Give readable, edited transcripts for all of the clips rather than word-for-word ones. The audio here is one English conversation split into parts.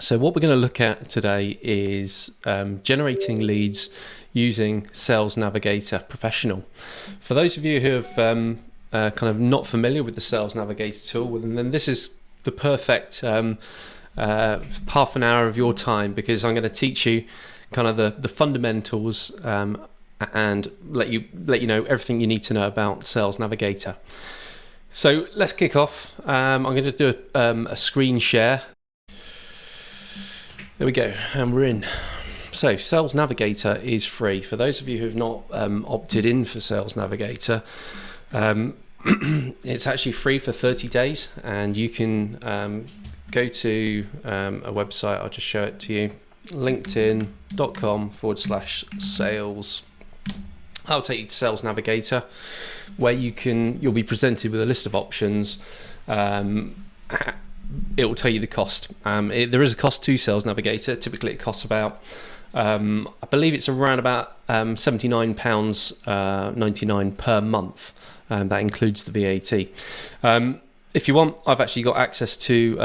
So what we're going to look at today is generating leads using Sales Navigator Professional. For those of you who have kind of not familiar with the Sales Navigator tool, then this is the perfect half an hour of your time, because I'm going to teach you kind of the fundamentals and let you know everything you need to know about Sales Navigator. So let's kick off. I'm going to do a screen share. There we go, and we're in. So Sales Navigator is free. For those of you who have not opted in for Sales Navigator, it's actually free for 30 days, and you can go to a website. I'll just show it to you, linkedin.com/sales. I'll take you to Sales Navigator, where you'll be presented with a list of options. It will tell you the cost. There is a cost to Sales Navigator. Typically it costs about, I believe it's around about £79.99 per month. That includes the VAT. If you want, I've actually got access to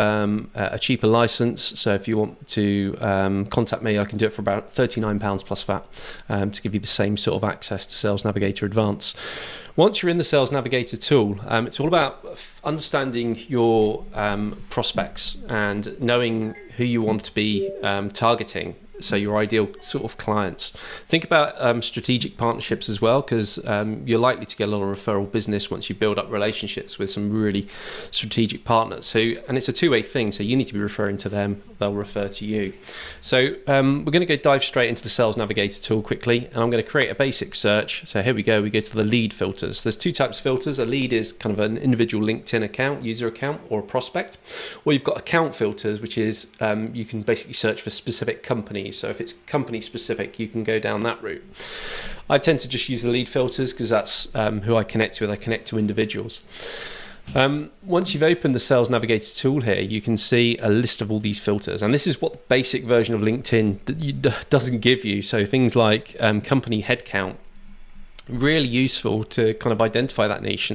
a cheaper license. So if you want to contact me, I can do it for about £39 plus VAT to give you the same sort of access to Sales Navigator Advanced. Once you're in the Sales Navigator tool, it's all about understanding your prospects and knowing who you want to be targeting. So your ideal sort of clients. Think about strategic partnerships as well, because you're likely to get a lot of referral business once you build up relationships with some really strategic partners. And it's a two-way thing. So you need to be referring to them; they'll refer to you. So we're going to dive straight into the Sales Navigator tool quickly, and I'm going to create a basic search. So here we go. We go to the lead filters. There's two types of filters. A lead is kind of an individual LinkedIn account, user account, or a prospect. Or you've got account filters, which is you can basically search for specific companies. So if it's company specific, you can go down that route. I tend to just use the lead filters because that's who I connect with. I connect to individuals. Once you've opened the Sales Navigator tool here, you can see a list of all these filters. And this is what the basic version of LinkedIn doesn't give you. So things like company headcount, really useful to kind of identify that niche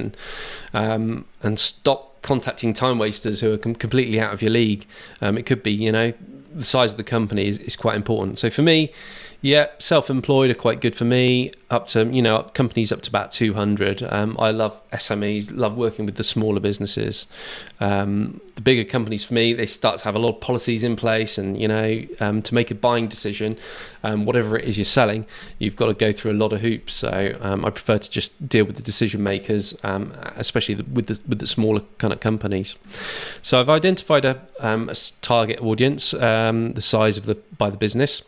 and stop contacting time wasters who are completely out of your league. It could be, the size of the company is quite important. So for me, self-employed are quite good for me, up to, companies up to about 200. I love SMEs, love working with the smaller businesses. The bigger companies for me, they start to have a lot of policies in place, and, to make a buying decision, whatever it is you're selling, you've got to go through a lot of hoops. So I prefer to just deal with the decision makers, especially with the smaller kind of companies. So I've identified a target audience, the size of by the business.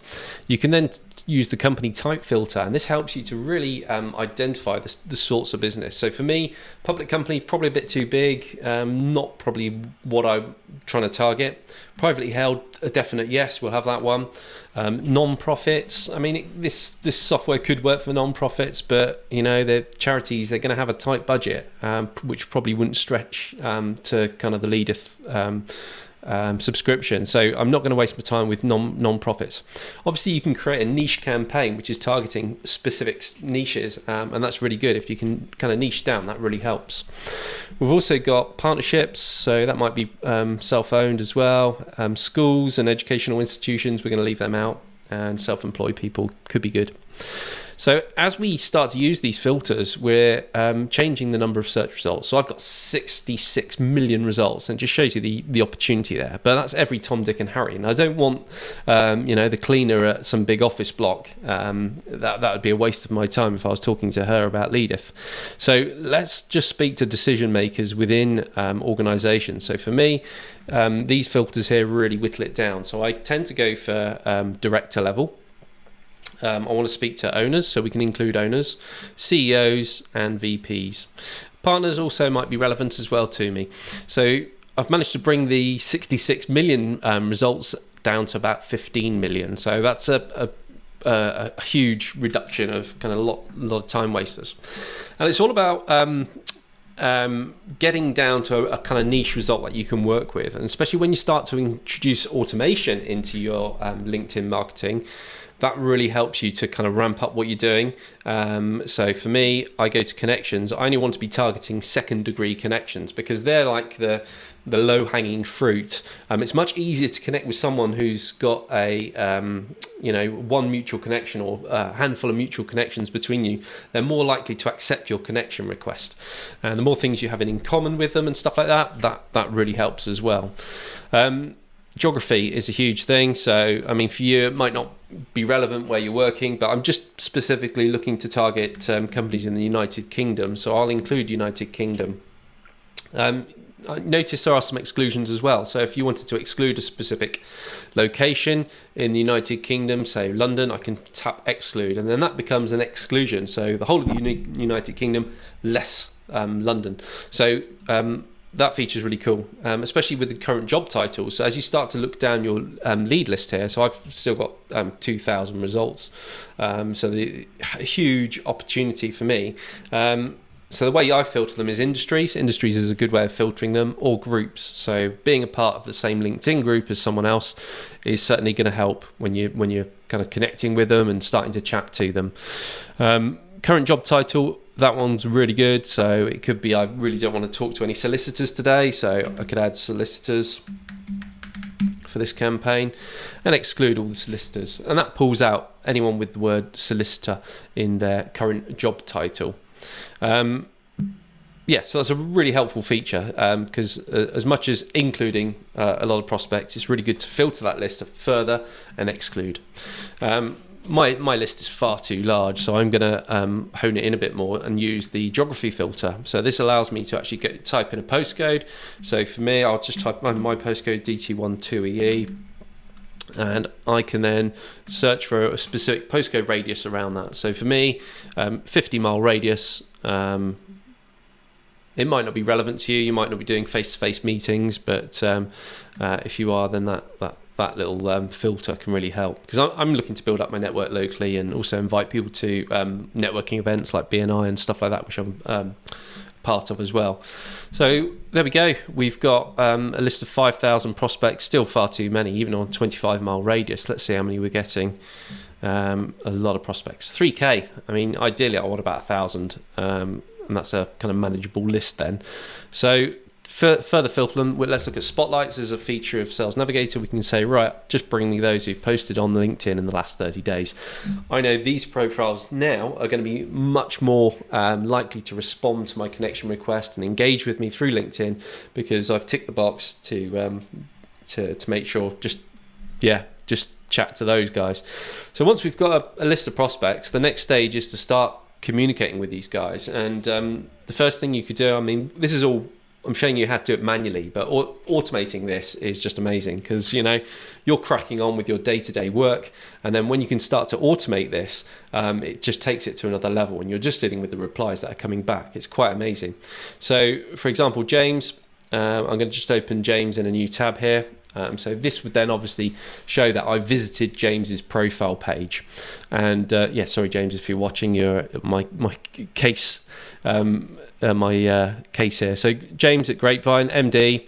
You can then use the company type filter, and this helps you to really identify the sorts of business. So for me, public company, probably a bit too big, not probably what I'm trying to target. Privately held, a definite yes, we'll have that one. Non-profits, I mean, this software could work for non-profits, but they're charities, they're going to have a tight budget, which probably wouldn't stretch to kind of the Leadeth subscription. So I'm not going to waste my time with non-profits. Obviously, you can create a niche campaign which is targeting specific niches, and that's really good. If you can kind of niche down, that really helps. We've also got partnerships, so that might be self-owned as well. Schools and educational institutions, we're going to leave them out, and self-employed people could be good. So as we start to use these filters, we're changing the number of search results. So I've got 66 million results, and it just shows you the opportunity there. But that's every Tom, Dick and Harry. And I don't want, the cleaner at some big office block. That would be a waste of my time if I was talking to her about Leadeth. So let's just speak to decision makers within organizations. So for me, these filters here really whittle it down. So I tend to go for director level. I want to speak to owners, so we can include owners, CEOs, and VPs. Partners also might be relevant as well to me. So I've managed to bring the 66 million results down to about 15 million. So that's a huge reduction of kind of a lot of time wasters. And it's all about getting down to a kind of niche result that you can work with. And especially when you start to introduce automation into your LinkedIn marketing, that really helps you to kind of ramp up what you're doing. So for me, I go to connections. I only want to be targeting second degree connections because they're like the low hanging fruit. It's much easier to connect with someone who's got a one mutual connection or a handful of mutual connections between you. They're more likely to accept your connection request, and the more things you have in common with them and stuff like that really helps as well. Geography is a huge thing. So, I mean, for you, it might not be relevant where you're working, but I'm just specifically looking to target companies in the United Kingdom. So I'll include United Kingdom. I notice there are some exclusions as well. So if you wanted to exclude a specific location in the United Kingdom, say London, I can tap exclude, and then that becomes an exclusion. So the whole of the United Kingdom, less London. So that feature is really cool, especially with the current job titles. So as you start to look down your lead list here, so I've still got 2,000 results. So a huge opportunity for me. So the way I filter them is industries. Industries is a good way of filtering them, or groups. So being a part of the same LinkedIn group as someone else is certainly going to help when you're kind of connecting with them and starting to chat to them. Current job title, that one's really good. So it could be, I really don't want to talk to any solicitors today. So I could add solicitors for this campaign and exclude all the solicitors. And that pulls out anyone with the word solicitor in their current job title. So that's a really helpful feature because as much as including a lot of prospects, it's really good to filter that list further and exclude. My list is far too large, so I'm going to hone it in a bit more and use the geography filter. So this allows me to actually type in a postcode. So for me, I'll just type my postcode DT12EE, and I can then search for a specific postcode radius around that. So for me, 50-mile radius. It might not be relevant to you. You might not be doing face-to-face meetings, but if you are, then that little filter can really help, because I'm looking to build up my network locally and also invite people to networking events like BNI and stuff like that, which I'm part of as well. So there we go. We've got a list of 5,000 prospects, still far too many, even on a 25-mile radius. Let's see how many we're getting. A lot of prospects. 3K. I mean, ideally, I want about 1,000, and that's a kind of manageable list then. So further filter them. Let's look at spotlights as a feature of Sales Navigator. We can say, right, just bring me those who've posted on LinkedIn in the last 30 days. I know these profiles now are going to be much more likely to respond to my connection request and engage with me through LinkedIn, because I've ticked the box to make sure just chat to those guys. So once we've got a list of prospects, the next stage is to start communicating with these guys. And the first thing you could do, I mean, this is all I'm showing you how to do it manually, but automating this is just amazing, because you're cracking on with your day-to-day work, and then when you can start to automate this, it just takes it to another level, and you're just dealing with the replies that are coming back. It's quite amazing. So for example, James, I'm going to just open James in a new tab here. So this would then obviously show that I visited James's profile page, and sorry James, if you're watching, you're my case. Case here. So James at Grapevine, MD,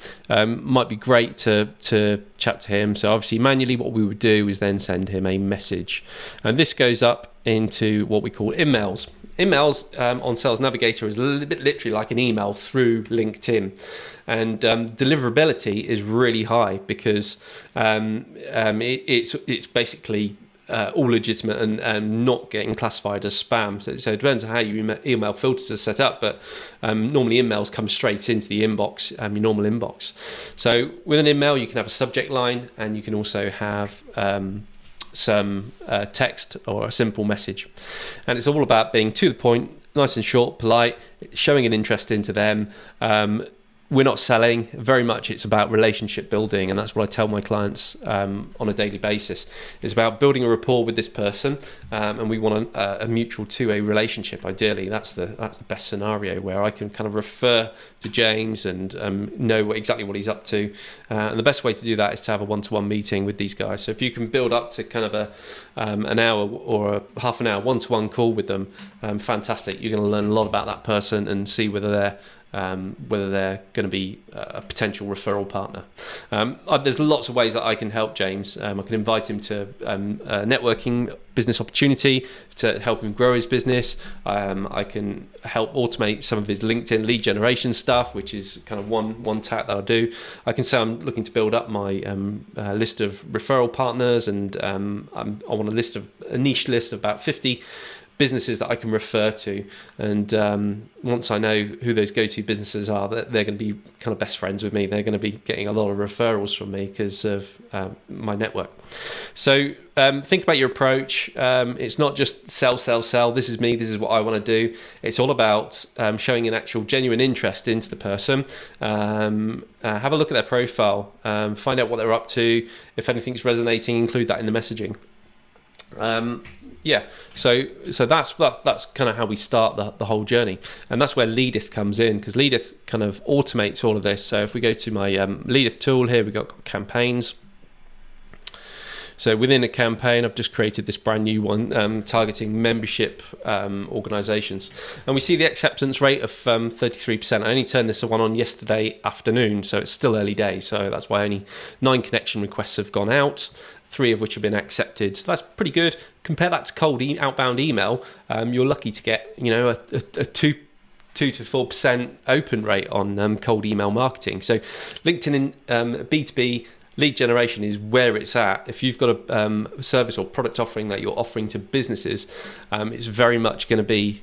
might be great to chat to him. So obviously manually what we would do is then send him a message, and this goes up into what we call InMails. InMails on Sales Navigator is literally like an email through LinkedIn, and deliverability is really high because it's basically all legitimate and not getting classified as spam. So it depends on how your email filters are set up, but normally emails come straight into the inbox, your normal inbox. So with an email, you can have a subject line, and you can also have some text or a simple message. And it's all about being to the point, nice and short, polite, showing an interest into them. We're not selling, very much it's about relationship building, and that's what I tell my clients on a daily basis. It's about building a rapport with this person, and we want a mutual two-way relationship. Ideally, that's the best scenario, where I can kind of refer to James and know exactly what he's up to. And the best way to do that is to have a one-to-one meeting with these guys. So if you can build up to kind of an hour or a half an hour one-to-one call with them, fantastic. You're going to learn a lot about that person and see whether they're whether they're going to be a potential referral partner. There's lots of ways that I can help James. I can invite him to a networking business opportunity to help him grow his business. I can help automate some of his LinkedIn lead generation stuff, which is kind of one tack that I'll do. I can say I'm looking to build up my list of referral partners, and I want a niche list of about 50 businesses that I can refer to, and once I know who those go-to businesses are, they're going to be kind of best friends with me. They're going to be getting a lot of referrals from me because of my network. So think about your approach. It's not just sell. This is me. This is what I want to do. It's all about showing an actual genuine interest into the person. Have a look at their profile. Find out what they're up to. If anything's resonating, include that in the messaging. So that's kind of how we start the whole journey, and that's where Leadeth comes in, because Leadeth kind of automates all of this. So if we go to my Leadeth tool here, we've got campaigns. So within a campaign, I've just created this brand new one targeting membership organizations, and we see the acceptance rate of 33%. I only turned this one on yesterday afternoon, so it's still early days. So that's why only 9 connection requests have gone out, 3 of which have been accepted. So that's pretty good. Compare that to cold outbound email. You're lucky to get a 2 to 4% open rate on cold email marketing. So LinkedIn in B2B lead generation is where it's at. If you've got a service or product offering that you're offering to businesses, it's very much going to be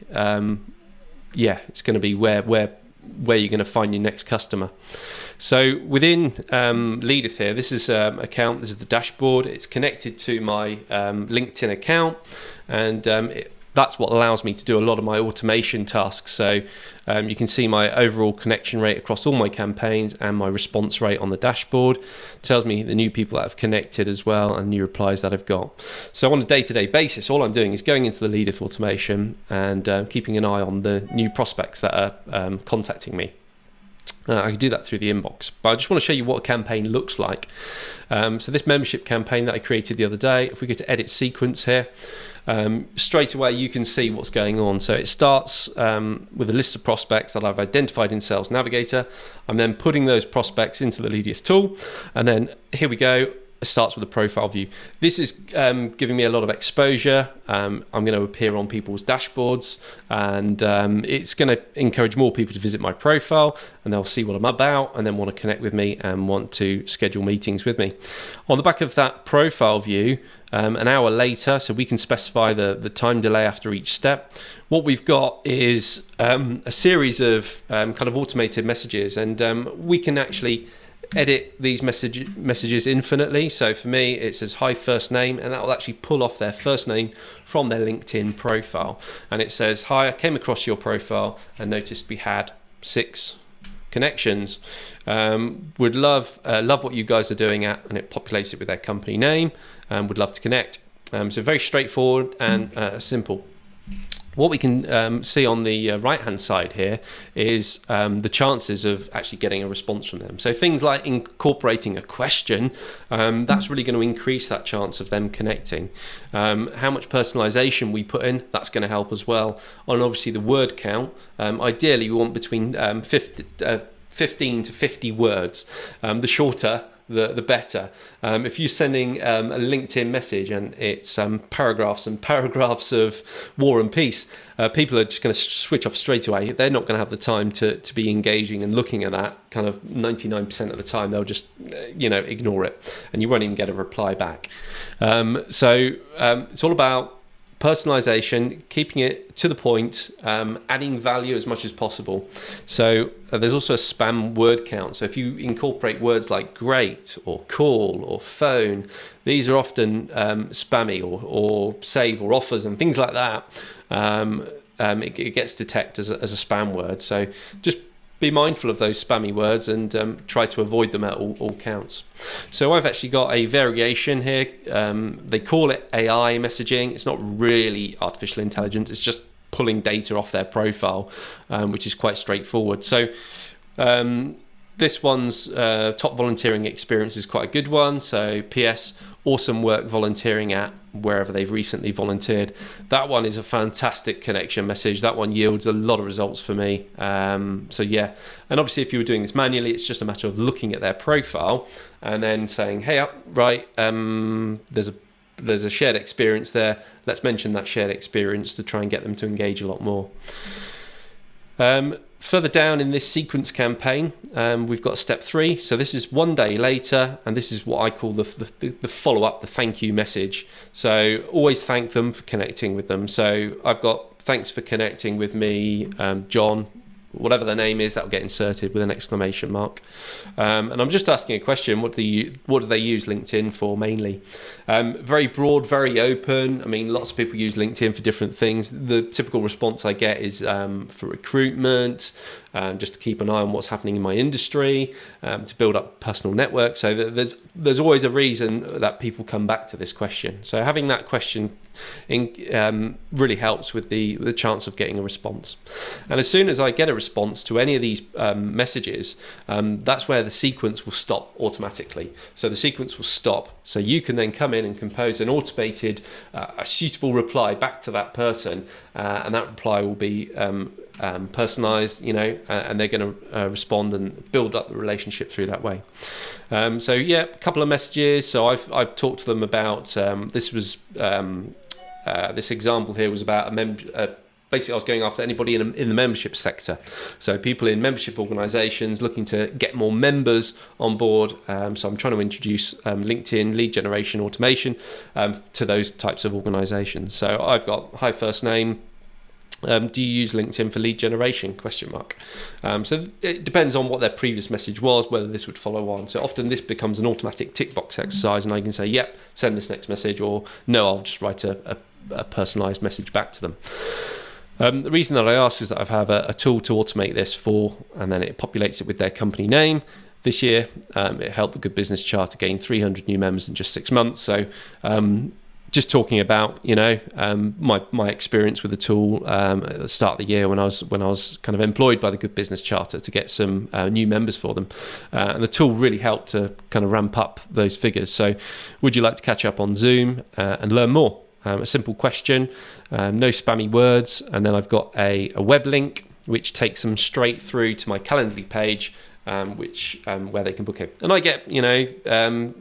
it's going to be where you're going to find your next customer. So within Leadeth here, this is account. This is the dashboard. It's connected to my LinkedIn account, and that's what allows me to do a lot of my automation tasks. So you can see my overall connection rate across all my campaigns and my response rate on the dashboard. It tells me the new people that have connected as well and new replies that I've got. So on a day-to-day basis, all I'm doing is going into the Leadeth automation and keeping an eye on the new prospects that are contacting me. I can do that through the inbox, but I just want to show you what a campaign looks like. So this membership campaign that I created the other day, if we go to edit sequence here, straight away you can see what's going on. So it starts with a list of prospects that I've identified in Sales Navigator. I'm then putting those prospects into the Leadeth tool, and then here we go. It starts with a profile view. This is giving me a lot of exposure. I'm going to appear on people's dashboards, and it's going to encourage more people to visit my profile, and they'll see what I'm about and then want to connect with me and want to schedule meetings with me. On the back of that profile view, an hour later, so we can specify the time delay after each step, what we've got is a series of kind of automated messages, and we can actually edit these messages infinitely. So for me, it says hi first name, and that will actually pull off their first name from their LinkedIn profile, and it says, hi, I came across your profile and noticed we had 6 connections. Would love what you guys are doing at, and it populates it with their company name, and would love to connect. So very straightforward and simple. What we can see on the right-hand side here is the chances of actually getting a response from them. So things like incorporating a question, that's really going to increase that chance of them connecting. How much personalization we put in, that's going to help as well. And obviously the word count, ideally we want between 15 to 50 words. The shorter, the better. If you're sending a LinkedIn message and it's paragraphs and paragraphs of war and peace, people are just going to switch off straight away. They're not going to have the time to be engaging and looking at that. Kind of 99% of the time, they'll just ignore it, and you won't even get a reply back. So it's all about personalization, keeping it to the point, adding value as much as possible. So there's also a spam word count. So if you incorporate words like great or cool or phone, these are often spammy or save or offers and things like that. It gets detected as a spam word. So just be mindful of those spammy words and try to avoid them at all counts. So I've actually got a variation here. They call it AI messaging. It's not really artificial intelligence. It's just pulling data off their profile, which is quite straightforward. So this one's top volunteering experience is quite a good one. So PS, awesome work volunteering at wherever they've recently volunteered. That one is a fantastic connection message. That one yields a lot of results for me. So yeah, and obviously if you were doing this manually, it's just a matter of looking at their profile and then saying, hey, right, there's a shared experience there. Let's mention that shared experience to try and get them to engage a lot more. Further down in this sequence campaign, we've got step 3. So this is 1 day later, and this is what I call the follow-up, the thank you message. So always thank them for connecting with them. So I've got thanks for connecting with me, John, whatever their name is, that will get inserted with an exclamation mark. And I'm just asking a question, what do they use LinkedIn for mainly? Very broad, very open. I mean, lots of people use LinkedIn for different things. The typical response I get is for recruitment, just to keep an eye on what's happening in my industry, to build up personal network. So there's always a reason that people come back to this question. So having that question really helps with the chance of getting a response. And as soon as I get a response to any of these messages, that's where the sequence will stop automatically. So the sequence will stop. So you can then come in and compose an automated, a suitable reply back to that person, and that reply will be personalized, and they're going to respond and build up the relationship through that way. So yeah, a couple of messages. So I've talked to them about this was this example here was about basically I was going after anybody in the membership sector. So people in membership organizations looking to get more members on board. So I'm trying to introduce LinkedIn lead generation automation to those types of organizations. So I've got hi first name. Do you use LinkedIn for lead generation? ? So it depends on what their previous message was, whether this would follow on. So often this becomes an automatic tick box exercise, and I can say, yep, send this next message, or no, I'll just write a personalized message back to them. The reason that I ask is that I have a tool to automate this for, and then it populates it with their company name. This year, it helped the Good Business Charter gain 300 new members in just 6 months. So just talking about, my experience with the tool at the start of the year when I was kind of employed by the Good Business Charter to get some new members for them, and the tool really helped to kind of ramp up those figures. So, would you like to catch up on Zoom and learn more? A simple question, no spammy words, and then I've got a web link which takes them straight through to my Calendly page, where they can book it. And I get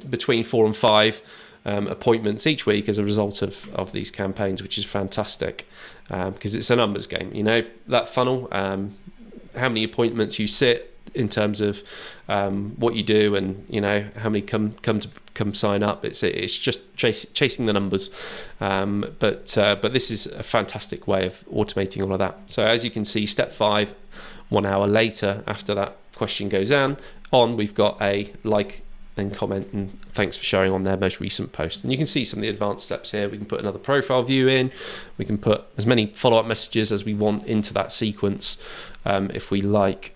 between 4 and 5 appointments each week as a result of these campaigns, which is fantastic, because it's a numbers game. That funnel, how many appointments you sit in terms of what you do, and how many come sign up. It's just chasing the numbers, but this is a fantastic way of automating all of that. So as you can see, step 5, 1 hour later after that question goes on, we've got a like and comment and thanks for sharing on their most recent post. And you can see some of the advanced steps here. We can put another profile view in. We can put as many follow-up messages as we want into that sequence, if we like.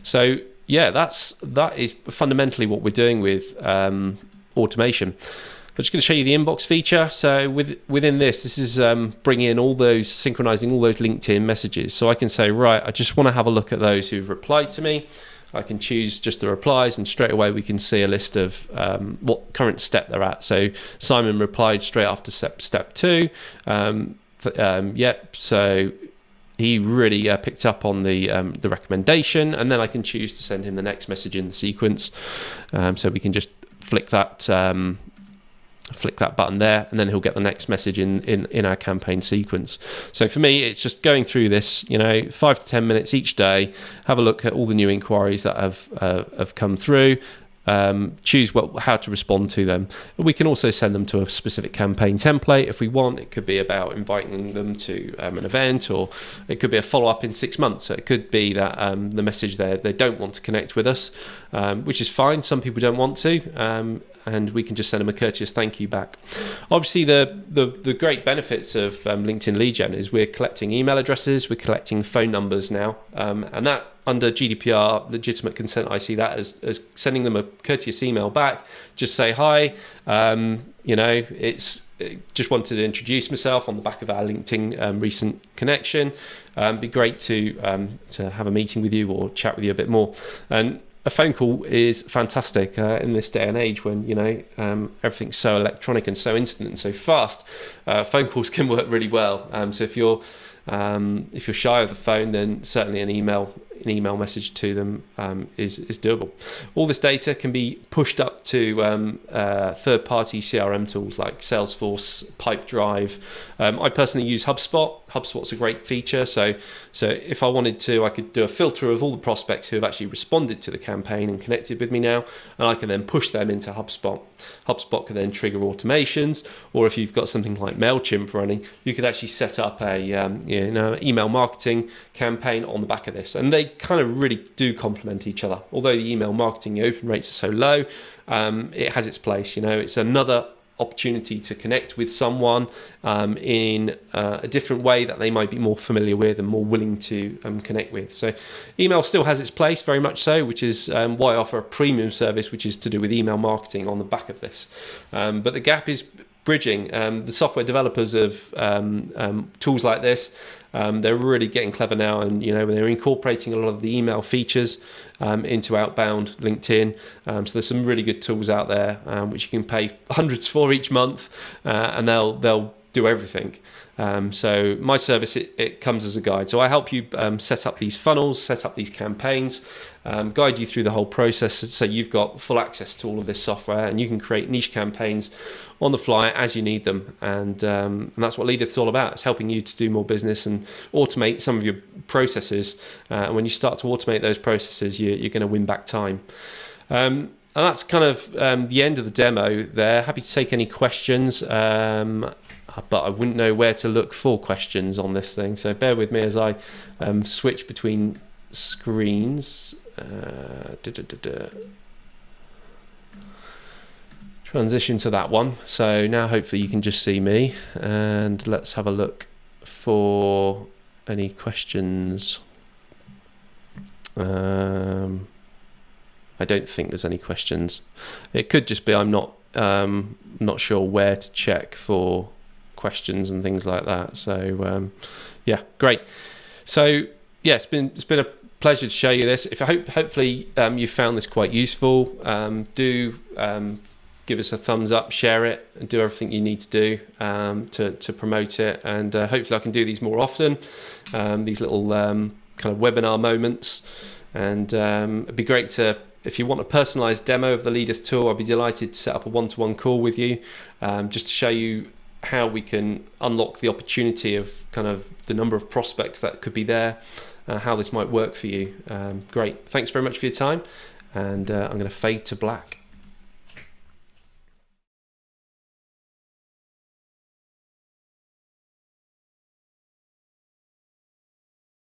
So yeah, that is fundamentally what we're doing with automation. I'm just going to show you the inbox feature. So within this is bringing in synchronizing all those LinkedIn messages. So I can say, right, I just want to have a look at those who've replied to me. I can choose just the replies, and straight away we can see a list of what current step they're at. So Simon replied straight after step 2. So he really picked up on the recommendation, and then I can choose to send him the next message in the sequence. So we can just flick that button there, and then he'll get the next message in our campaign sequence. So for me, it's just going through this, 5 to 10 minutes each day, have a look at all the new inquiries that have come through, choose how to respond to them. We can also send them to a specific campaign template if we want. It could be about inviting them to an event, or it could be a follow-up in 6 months. So it could be that the message there, they don't want to connect with us, which is fine. Some people don't want to, and we can just send them a courteous thank you back. Obviously, the great benefits of LinkedIn lead gen is we're collecting email addresses, we're collecting phone numbers now, and that, under GDPR legitimate consent, I see that as sending them a courteous email back. Just say hi. It's just wanted to introduce myself on the back of our LinkedIn recent connection. Be great to have a meeting with you or chat with you a bit more. And a phone call is fantastic in this day and age when, you know, everything's so electronic and so instant and so fast. Phone calls can work really well. So if you're shy of the phone, then certainly an email message to them is doable. All this data can be pushed up to third-party CRM tools like Salesforce, Pipedrive. I personally use HubSpot. HubSpot's a great feature. So if I wanted to, I could do a filter of all the prospects who have actually responded to the campaign and connected with me now, and I can then push them into HubSpot. HubSpot can then trigger automations, or if you've got something like MailChimp running, you could actually set up a email marketing campaign on the back of this. And they kind of really do complement each other. Although the email marketing open rates are so low, it has its place. You know, it's another opportunity to connect with someone in a different way that they might be more familiar with and more willing to connect with. So email still has its place, very much so, which is why I offer a premium service, which is to do with email marketing on the back of this. But the gap is bridging. The software developers of tools like this, they're really getting clever now, and, you know, they're incorporating a lot of the email features into outbound LinkedIn. So there's some really good tools out there which you can pay hundreds for each month, and they'll do everything. So my service, it comes as a guide. So I help you set up these funnels, set up these campaigns, guide you through the whole process, so you've got full access to all of this software, and you can create niche campaigns on the fly as you need them. And that's what Leadeth is all about. It's helping you to do more business and automate some of your processes. And when you start to automate those processes, you're going to win back time. And that's kind of the end of the demo there. Happy to take any questions, but I wouldn't know where to look for questions on this thing. So bear with me as I switch between screens. Transition to that one. So now hopefully you can just see me, and let's have a look for any questions. I don't think there's any questions. It could just be I'm not sure where to check for questions and things like that. So yeah, great. So yeah, it's been a pleasure to show you this. Hopefully you found this quite useful. Do give us a thumbs up, share it, and do everything you need to do to promote it. And hopefully I can do these more often, these little kind of webinar moments. And it'd be great to, if you want a personalized demo of the Leadeth tool, I'd be delighted to set up a one-to-one call with you, just to show you how we can unlock the opportunity of kind of the number of prospects that could be there, how this might work for you. Great. Thanks very much for your time. And I'm going to fade to black.